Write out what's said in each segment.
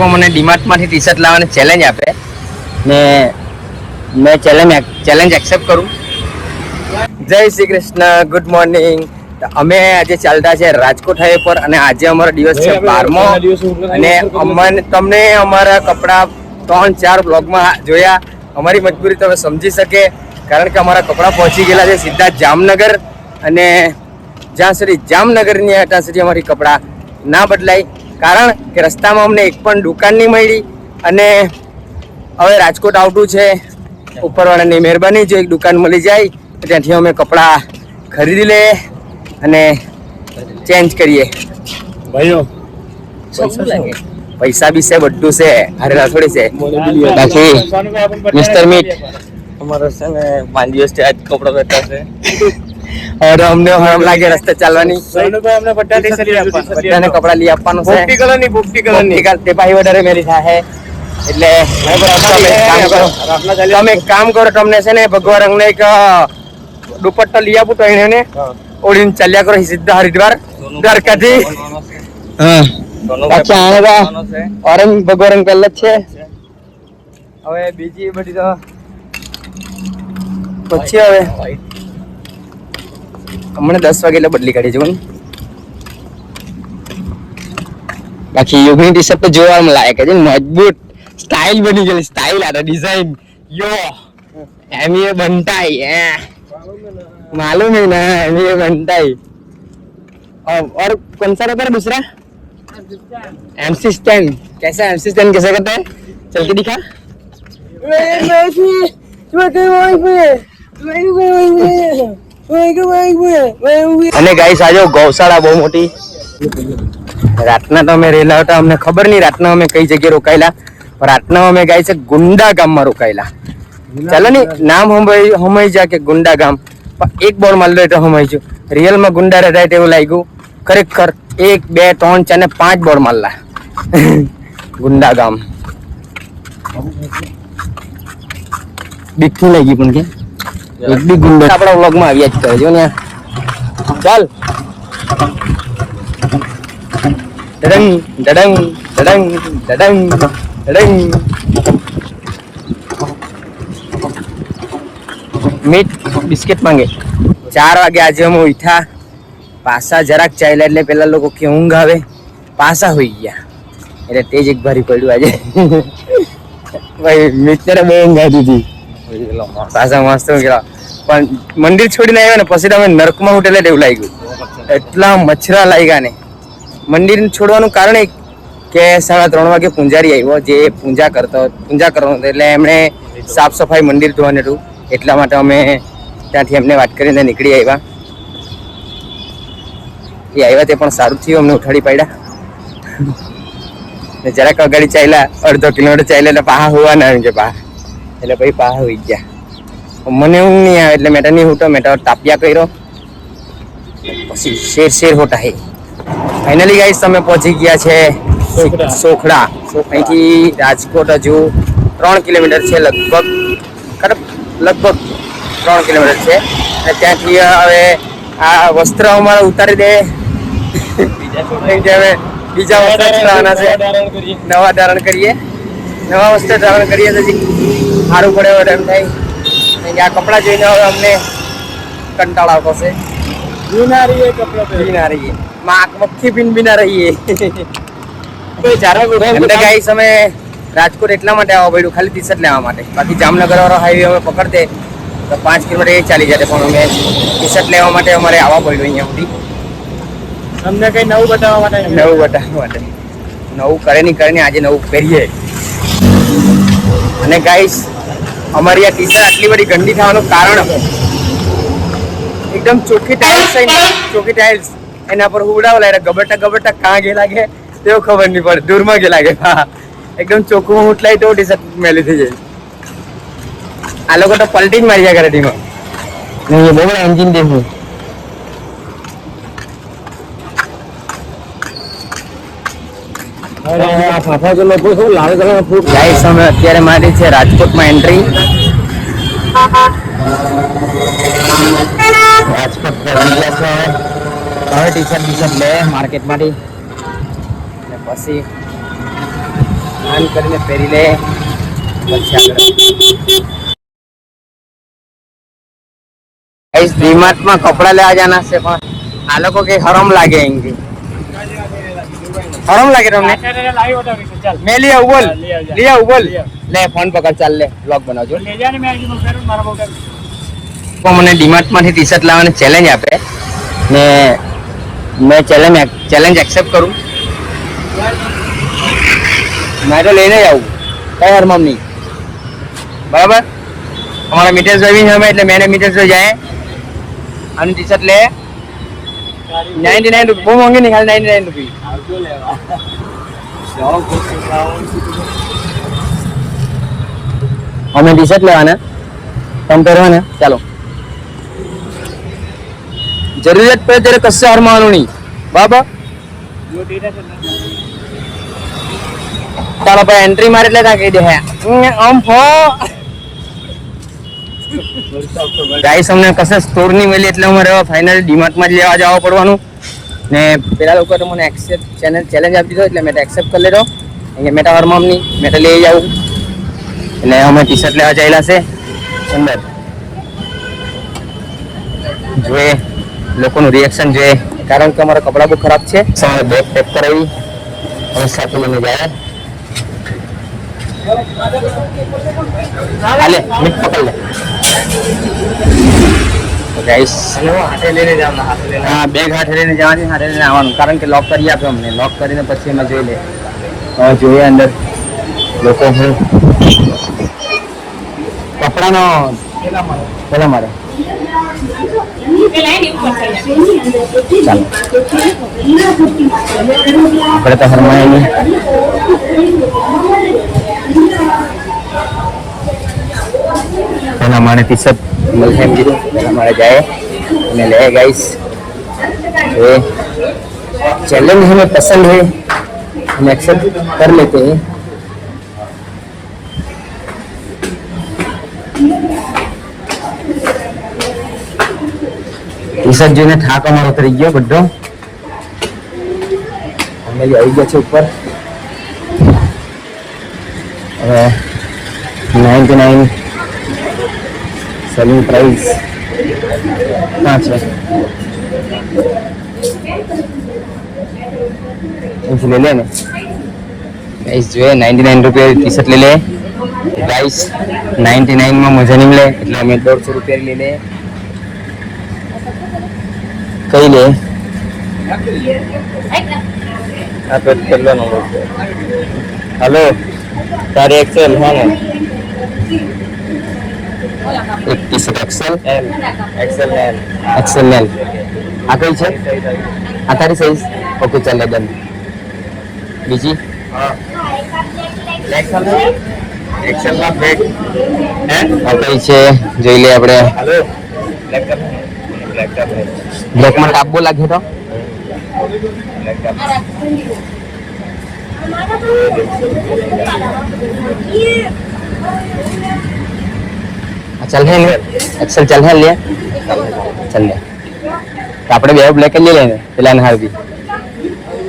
મને ડીમાર્ટમાંથી T shirt લાવવાની challenge આપે ને મેં ચેલેન્જ એક્સેપ્ટ કરું. જય શ્રી કૃષ્ણ, ગુડ મોર્નિંગ. અમે આજે ચાલતા છે રાજકોટ હાઈવે પર અને આજે અમારો દિવસ છે 12મો અને તમને અમારા કપડા 3-4 બ્લોગમાં જોયા. અમારી મજબૂરી તમે સમજી શકે કારણ કે અમારા કપડા પહોંચી ગયેલા છે સીધા જામનગર અને જ્યાં સુધી જામનગરની ત્યાં સુધી અમારી કપડા ના બદલાય કારણ કે રસ્તામાં અમને એક પણ દુકાન નહીં મળી અને હવે રાજકોટ આવતું છે. ઉપરવાળાની મહેરબાની જો એક દુકાન મળી જાય તો ત્યાંથી અમે કપડાં ખરીદી લઈએ અને ચેન્જ કરીએ. ભાઈઓ પૈસા બી છે, બધું છે, હારેલા થોડી છે. બાકી મિસ્ટર મીટ અમારો છે ને 5 દિવસથી આજ કપડા પહેરતા છે. और हमने हरम लागे रस्ते चालवानी हमने बड्डाने कपड़ा लई આપવાનો છે. પોપટી કલરની તે ભાઈ વધારે મેરી થાય એટલે તમે એક કામ કરો, તમને છે ને ભગવા રંગનો એક દુપટ્ટો લઈ આપું તો એને ઓડીને ચાલ્યા કરો સીધા હરિદ્વાર દ્વારકાથી. હા પાછા આણવા ઓરેન્જ ભગવા રંગ પહેલા જ છે. હવે બીજી બધી તો પછી હવે હમણાં 10 વાગે એટલે બદલી કાઢી જવું. બાકી યોગની ટી શર્ટ તો જોવામાં લાયક છે, મજબૂત સ્ટાઇલ બની ગયેલી. સ્ટાઇલ આ ડિઝાઇન યો એમ ये बनता ही है, मालूम है ना, एम ये बनता ही. और कौन सा रहता है दूसरा MC स्टैंड? कैसा MC स्टैंड कैसे करता है? चल के दिखा. અને ગાઈસ આજો ગૌશાળા બહુ મોટી. રાતના તો અમે રેલા હતા, અમને ખબર નહીં રાતના અમે કઈ જગ્યાએ રોકાયેલા. રાતના અમે ગાય છે ગુંડા ગામમાં રોકાયેલા. ચાલો ને નામ હમાઈ જા કે ગુંડા ગામ, પણ એક બોર્ડ મારી તો હમાઈ છું. રિયલમાં ગુંડા રહેતા એવું લાગ્યું. ખરેખર 1, 2, 3, 4 ને 5 બોર્ડ મારલા. ગુંડા ગામ બીક લાગી પણ કે એક બી ગુંડો આપણા વ્લોગમાં આવ્યા જ કરે છે ને. ચાલ ડડંગ ડડંગ ડડંગ ડડંગ ડડંગ. મીઠ બિસ્કિટ માંગે. 4 વાગે આજે અમે ઉઠ્યા, પાસા જરાક ચાલ્યા એટલે પેલા લોકો કે ઊંઘ આવે, પાસા હોઈ ગયા એટલે તેજ એક ભારી પડ્યું આજે. ભાઈ મિત્ર બહુ ઊંઘ આવી હતી. પાસા મસ્ત ગયા પણ મંદિર છોડીને આવ્યા ને પછી તમે નર્કમાં ઉઠેલા એવું લાગ્યું. એટલા મચ્છરા લાગ્યા ને. મંદિર છોડવાનું કારણ એક કે 3:30 વાગે પૂંજારી આવ્યો જે પૂજા કરવાનો હતો એટલે એમણે સાફ સફાઈ મંદિર ધોવાનું હતું એટલા માટે અમે ત્યાંથી એમને વાત કરીને નીકળી આવ્યા. એ આવ્યા તે પણ સારું થયું, અમને ઉઠાડી પાડ્યા. જરાક અગાડી ચાલ્યા, 1/2 કિલોમીટર ચાલ્યા એટલે પાહા હોવા ના આવી ગયા એટલે ભાઈ પાહા હોઈ ગયા. મને ઊંઘ નહીં આવે એટલે મેટા નહીં ઉઠો, મેટા તાપિયા કર્યો પછી શેર હોટા હે. ફાઇનલી ગાઈસ તમે પહોંચી ગયા છે સોખડા. અહીંથી રાજકોટ હજુ 3 કિલોમીટર છે લગભગ 3 કિલોમીટર છે. અને ત્યાંથી હવે આ વસ્ત્ર અમારે ઉતારી દે બીજા વસ્ત્ર લાવવાના છે. નવા ધારણ કરીએ, નવા વસ્ત્ર ધારણ કરીએ તો સારું પડે એવો ટાઈમ થાય. આ કપડાં જોઈને હવે અમને કંટાળો આવતો છે. મક્ખી બી ના રહીએ. ગાઈસ અમે રાજકોટ એટલા માટે આવવા પડ્યું ખાલી ટી શર્ટ લેવા માટે. બાકી જામનગર વાળો હાઈવે અમે પકડતે તો 5 કિલોમીટર એ ચાલી જાય પણ અમે ટી શર્ટ લેવા માટે અમારે આવવા પડ્યું અહીંયા સુધી. તમને કઈ નવું બતાવવા માટે નવું કરે નહીં આજે નવું કરીએ. અને ગાઈસ અમારી આ ટી શર્ટ આટલી બધી ગંદી થવાનું કારણ એકદમ ચોખ્ખી ટાઇલ્સ એના પર ઉડાવ લાગે ગબરટા કાં ગે લાગે તેવું ખબર નહીં પડે, દૂરમાં ગે લાગે. હા એકદમ ચોખ્ખું ઉઠલાય તો ટી શર્ટ મેલી થઈ જાય. આ લોકો તો પલટી જ મારી જાય કરે ટીમાં. નહીં બહુ એન્જિન દેખું. ગાઈસ અમે અત્યારે મારી છે રાજકોટમાં એન્ટ્રી. રાજકોટ હવે ટી શર્ટ લે માર્કેટમાંથી પછી સ્નાન કરીને પહેરી લે પછી આગળ ગાઈસ ડીમાર્ટ માં કપડા લેવા જાના છે પણ આ લોકો કે હરમ લાગે એંગી હરમ લાગે તમને મેં લઈ આવું બોલ લઈ આવું બોલ લે ફોન પકડ ચાલ લે બ્લોગ બનાવજો મને ડીમાર્ટ માંથી ટી શર્ટ લાવવાની ચેલેન્જ આપે ને मैं चैलेंज एक्सेप्ट करूं मैं तो लेने जाऊँ कई हरमाम नहीं बराबर हमारा मीटर्स भी हमें એટલે मैंने मीटर्स जो जाए અને टी शर्ट ले 99 रुपये बहुत महंगी निकाल 99 रुपये हमें टी शर्ट लेवाना कम करवाना चलो જરૂરિયાત પડે ત્યારે કશે હારવાનું નહીં બાબા ચાલો ભાઈ એન્ટ્રી મારે એટલે ત્યાં કહી દે આમ ફો ગાઈસ અમને કશે સ્ટોર નહીં મળી એટલે અમારે ફાઇનલ ડીમાર્ટમાં જ લેવા જવા પડવાનું ને પેલા લોકો તો મને ચેલેન્જ આપી દીધો એટલે મેં તો એક્સેપ્ટ કરી લીધો અહીંયા મેં તો હારમામ નહીં મેં તો લઈ જાઉં એટલે અમે ટી શર્ટ લેવા ચાલ્યા છે અંદર જોઈએ લોકોનું રિએક્શન જોઈએ કારણ કે અમારા કપડા બહુ ખરાબ છે સવારે બેગ પેક કરાવી અને સાથે લઈને જાય હાલે મિટ પકડ લે ગાઈસ હાથે લઈને જવાનું હા બેગ હાથે લઈને જવાની હાથે લઈને આવવાનું કારણ કે લોક કરી આપ્યો અમને લોક કરીને પછી અમે જોઈ લે જોઈએ અંદર લોકો હું કપડાનો પેલા મારે ચાલો આપણે તો હરમાય નહીં પેલા મારે ટી શર્ટ મળશે એમ કીધું પેલા મારે જાય અને લે गाइस ये चैलेंज हमें पसंद है हम एक्सेप्ट कर लेते हैं टी शर्ट જોઈને થાક અમારો ઉતરી ગયો બધો અમે આવી ગયા છે ઉપર હવે 99 સેલિંગ પ્રાઇસ ક્યાં છે ले ले ने गाइस जो है 99 रुपये टी शर्ट ले ले गाइस 99 में मजा नहीं मिले એટલે અમે 150 રૂપિયા લઈ લે કઈ લે આ પેટ કરવાનો हेलो તારે એક્સેલ હા ને એક T shirt XL XL L આ કઈ છે આ તારી સાઈઝ ઓકે ચાલે ડન બીજી હા એક્સેલ માં ફેક હે આ કઈ છે જોઈ લે આપણે हेलो બ્લેક માં ટાપ બો લાગે તો चल है एक्सेल चल है ले चल ले तो આપણે બે બ્લેક જ લઈ લેને પેલા ને હારવી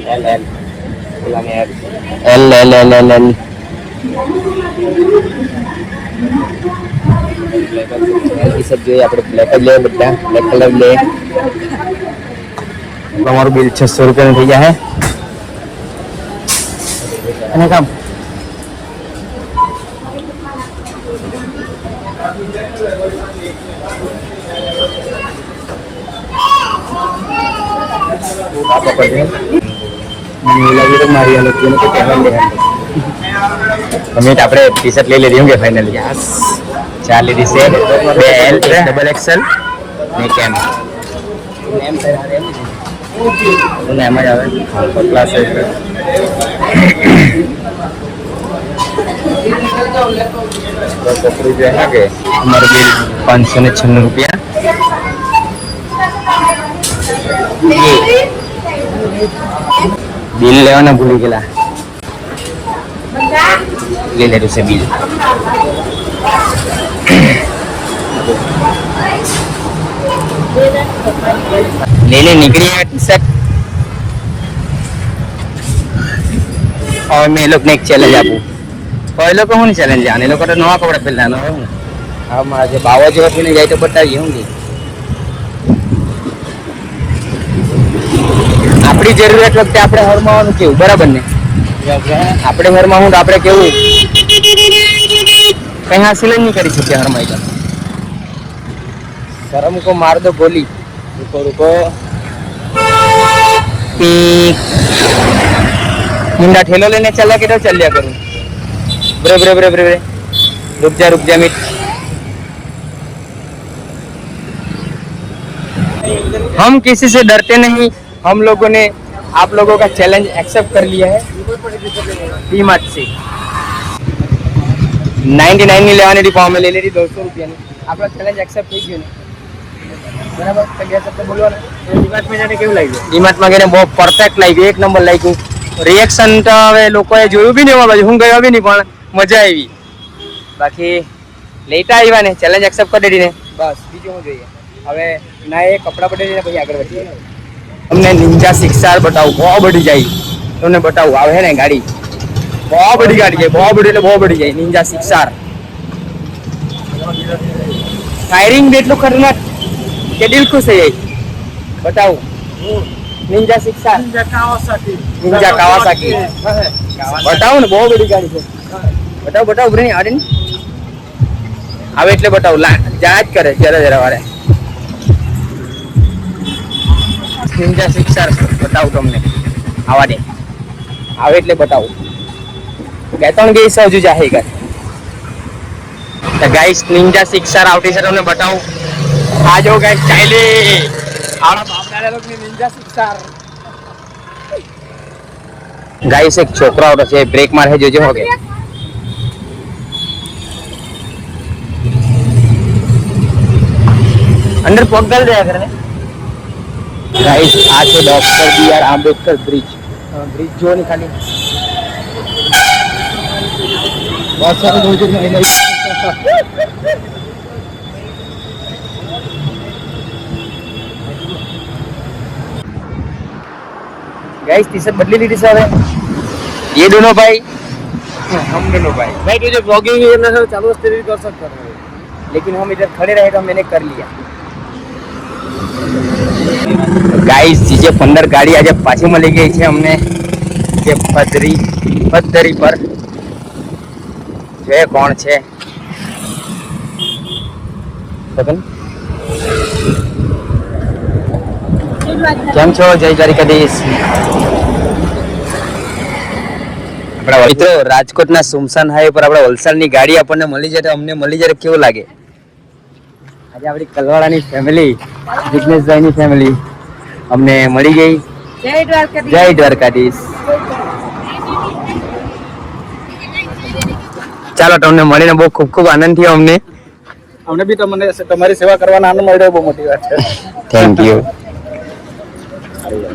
એલ એલ પેલા ને એલ એલ એલ એલ એલ એ સબ જોઈએ આપણે બ્લેક જ લે બધા બ્લેક કલર લે તમારું બિલ 600 રૂપિયા થઈ જાય અને કામ આપણે ટી શર્ટ લઈ લીધી ફાઇનલી ચાર લીધી છે બે એલ ડબલ એક્સેલ ને કેમ એમ જ આવે પતલા સાઈઝ કે અમારું બિલ 596 રૂપિયા બિલ લેવાના ભૂલી ગયેલા લઈ લીધું છે બિલ લઈને નીકળી ગયા ટી શર્ટ હવે મેં એ લોકોને એક ચેલેન્જ આપું એ લોકો શું ચેલેન્જ આને લોકો તો નવા કપડા પહેરવાનો હોય ને આમાં જે બાવા જેવા થઈને જાય તો બતાવીએ શું કે આપણી જરૂરિયાત વખતે આપણે હરમાવાનું કેવું બરાબર ને આપણે હરમાં હું આપણે કેવું કઈ હાસિલ જ નહીં કરી શકીએ હરમાઈ તો શરમ કો માર દો ગોલી रुको रुको मुंडा ठेलो लेने चला के तो चल लिया करूं ब्रे ब्रे ब्रे ब्रे रुक जा मिट हम किसी से डरते नहीं हम लोगों ने आप लोगों का चैलेंज एक्सेप्ट कर लिया है कीमत से 99 ની લેવાની હતી ફોર્મ લઈ લીધી 200 રૂપિયાની આપણો ચેલેન્જ એક્સેપ્ટ થઈ ગયો ને બરાબર તો ગેસ તો બોલવાનો ડીમાર્ટમાં જઈને કેવું લાગ્યું ડીમાર્ટમાં ગઈને બહુ પરફેક્ટ લાગ્યું એક નંબર લાગ્યું રિએક્શન તો હવે લોકોએ જોયું બી નહીં બાજુ હું ગયો બી નહીં પણ મજા આવી બાકી લેટા આવ્યા ને ચેલેન્જ એક્સેપ્ટ કરી દીધી ને બસ બીજું શું જોઈએ હવે ના એ કપડાં બદલીને પછી આગળ વધીએ તમને નિંજા સિક્સાર બતાવું બહુ બધી જાય તમને બતાવું આવે ને ગાડી બહુ બધી ગાડી જાય બહુ બધી એટલે બહુ બધી જાય નિંજા સિક્સાર ફાયરિંગ બી એટલું ખતરનાક કે દિલ ખુશ થઈ જાય બતાવું નિંજા સિક્સાર નિંજા કાવાસાકી બતાવું ને બહુ બધી ગાડી છે બતાવું ઉભરી આડી ને આવે એટલે બતાવું જા જ કરે જરા વારે નિંજા સિક્સાર બતાવું તમને આવા દે આવે એટલે બતાવું બે ત્રણ ગઈ હજુ જાહે ગાઈસ નિંજા સિક્સાર આવતી છે તમને બતાવું આ જો ગાઈસ ચાલે આવડા બાપડાના લોકોની નિંજા સિક્સાર ગાઈસ એક છોકરો આવતો છે બ્રેક મારે જોજો હોગે અંદર પગ ગાલ દે કરે ગાઈસ આ છે ડોક્ટર બી.આર. આંબેડકર બ્રિજ જો ને ખાલી बहुत सारे लोग नहीं गाइस टी शर्ट बदली ली थी सर ये दोनों भाई हम दोनों भाई तुझे ब्लॉगिंग चालू कर सकता है लेकिन हम इधर खड़े रहे तो मैंने कर लिया गाइस जीजे 15 गाड़ी आज पाछी मળી ગઈ છે અમને કે પથરી પર જે કોણ છે કેમ છો જય દ્વારિકાધીશ આપણા મિત્રો રાજકોટના સુમસાન હાઈવે પર આપણા વલસાડની ગાડી આપણને મળી જાય તો અમને મળી જાય કેવું લાગે આજે આપણી કલવાડાની ફેમિલી જિગ્નેશભાઈની ફેમિલી અમને મળી ગઈ જય દ્વારકાધીશ ચાલો તમને મળીને બહુ ખૂબ આનંદ થયો અમને બી તમને તમારી સેવા કરવાનો આનંદ મળ્યો બહુ મોટી વાત છે થેન્ક યુ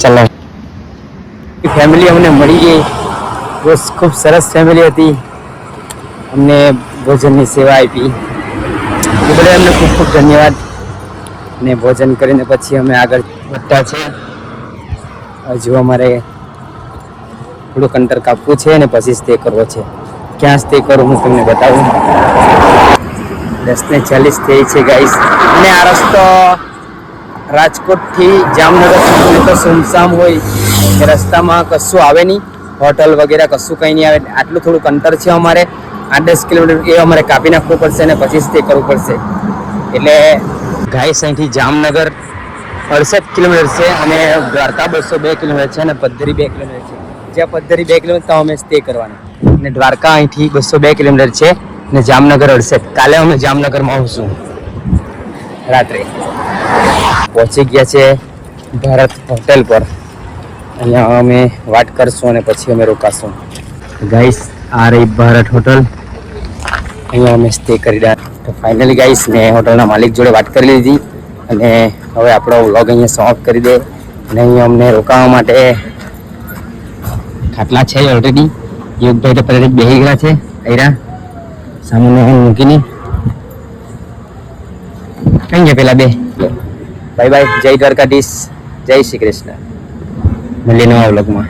ચાલો ફેમિલી અમને મળી ગઈ બહુ ખૂબ સરસ ફેમિલી હતી અમને ભોજનની સેવા આપી એ બધા અમને ખૂબ ખૂબ ધન્યવાદ ને ભોજન કરીને પછી અમે આગળ વધતા છે હજુ અમારે થોડુંક અંતર કાપવું છે અને પછી સ્ટે કરવો છે ક્યાં સ્ટે કરું હું તમને બતાવું 10:40 થઈ છે ગાઈસ અને આ રસ્તો રાજકોટથી જામનગર સુધી તો સુમસામ હોય એ રસ્તામાં કશું આવે નહીં હોટલ વગેરે કશું કંઈ નહીં આવે આટલું થોડુંક અંતર છે અમારે 8-10 કિલોમીટર એ અમારે કાપી નાખવું પડશે અને પછી સ્ટે કરવું પડશે એટલે ગાઈસ અહીંથી જામનગર 68 કિલોમીટર છે અને દ્વારકા 202 કિલોમીટર છે અને પદ્ધરી 2 કિલોમીટર છે જ્યાં પદ્ધરી 2 કિલોમીટર તો અમે સ્ટે કરવાના અને દ્વારકા અહીંથી 202 કિલોમીટર છે અને જામનગર 68 કાલે અમે જામનગરમાં આવશું રાત્રે પહોંચી ગયા છે ભારત હોટેલ પર અહીંયા અમે વાટ કરશું અને પછી અમે રોકાશું ગાઈસ આ રહી ભારત હોટલ અહીંયા અમે સ્ટે કરી રહ્યા તો ફાઇનલી ગાઈસ ને હોટલના માલિક જોડે વાત કરી લીધી અને હવે આપણો વ્લોગ અહીંયા સમાપ્ત કરી દે અને અહીંયા અમને રોકાવા માટે ખાટલા છે ઓલરેડી યુગભાઈ તો પહેલાથી બેસી ગયા છે આયરા સામાન્ય મૂકીને કઈ ગયા પેલા બે બાય બાય જય દ્વારકાધીશ જય શ્રી કૃષ્ણ મળીએ નવા વ્લોગમાં